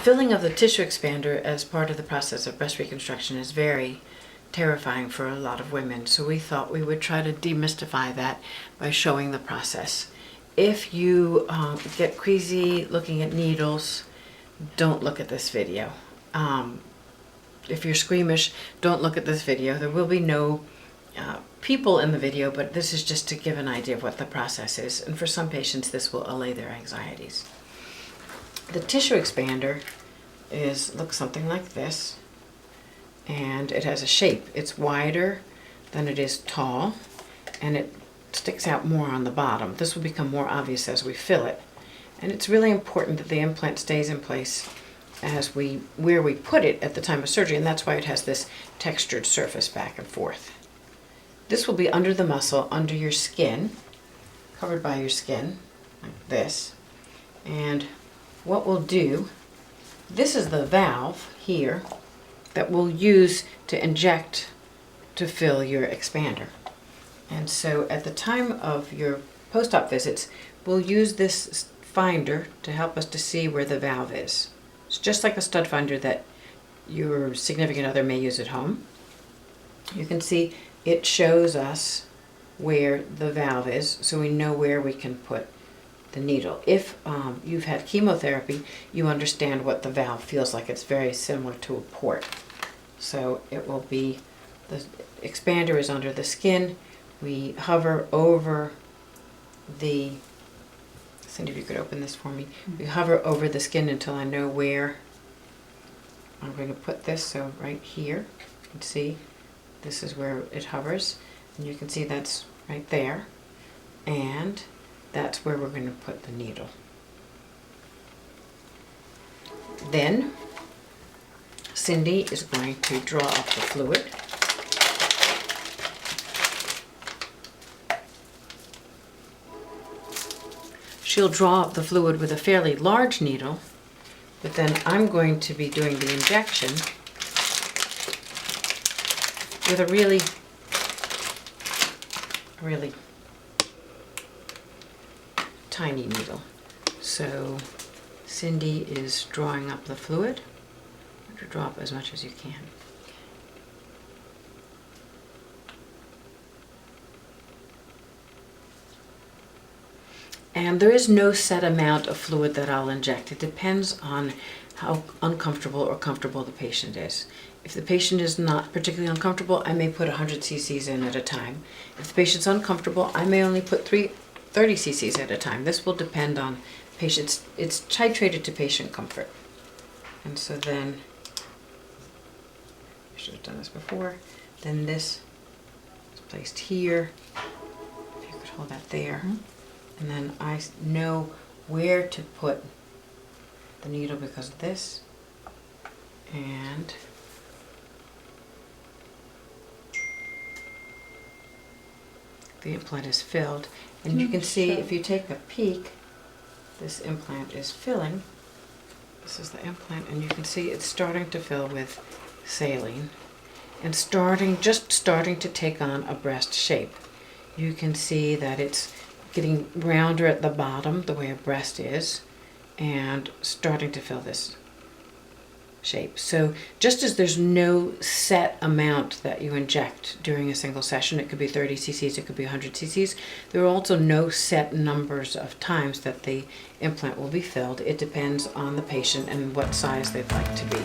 Filling of the tissue expander as part of the process of breast reconstruction is very terrifying for a lot of women, so we thought we would try to demystify that by showing the process. If you get queasy looking at needles, don't look at this video. If you're squeamish, don't look at this video. There will be no people in the video, but this is just to give an idea of what the process is, and for some patients this will allay their anxieties. The tissue expander looks something like this, and it has a shape. It's wider than it is tall, and it sticks out more on the bottom. This will become more obvious as we fill it, and it's really important that the implant stays in place where we put it at the time of surgery, and that's why it has this textured surface back and forth. This will be under the muscle, under your skin, covered by your skin, like this. And what we'll do, this is the valve here that we'll use to inject to fill your expander. And so at the time of your post-op visits, we'll use this finder to help us to see where the valve is. It's just like a stud finder that your significant other may use at home. You can see it shows us where the valve is, so we know where we can put the needle. If you've had chemotherapy, you understand what the valve feels like. It's very similar to a port. So it will be, the expander is under the skin. We hover over the, Cindy, if you could open this for me. We hover over the skin until I know where I'm going to put this. So right here, you can see this is where it hovers, and you can see that's right there, and that's where we're going to put the needle. Then Cindy is going to draw up the fluid. She'll draw up the fluid with a fairly large needle, but then I'm going to be doing the injection with a really tiny needle. So Cindy is drawing up the fluid. To draw up as much as you can. And there is no set amount of fluid that I'll inject. It depends on how uncomfortable or comfortable the patient is. If the patient is not particularly uncomfortable, I may put 100 cc's in at a time. If the patient's uncomfortable, I may only put 30 cc's at a time. This will depend on patients. It's titrated to patient comfort. And so then, I should have done this before, then this is placed here. If you could hold that there. And then I know where to put the needle because of this. And the implant is filled. And you can see, if you take a peek, this implant is filling. This is the implant, and you can see it's starting to fill with saline and just starting to take on a breast shape. You can see that it's getting rounder at the bottom, the way a breast is, and starting to fill this shape. So just as there's no set amount that you inject during a single session, it could be 30 cc's, it could be 100 cc's, there are also no set numbers of times that the implant will be filled. It depends on the patient and what size they'd like to be.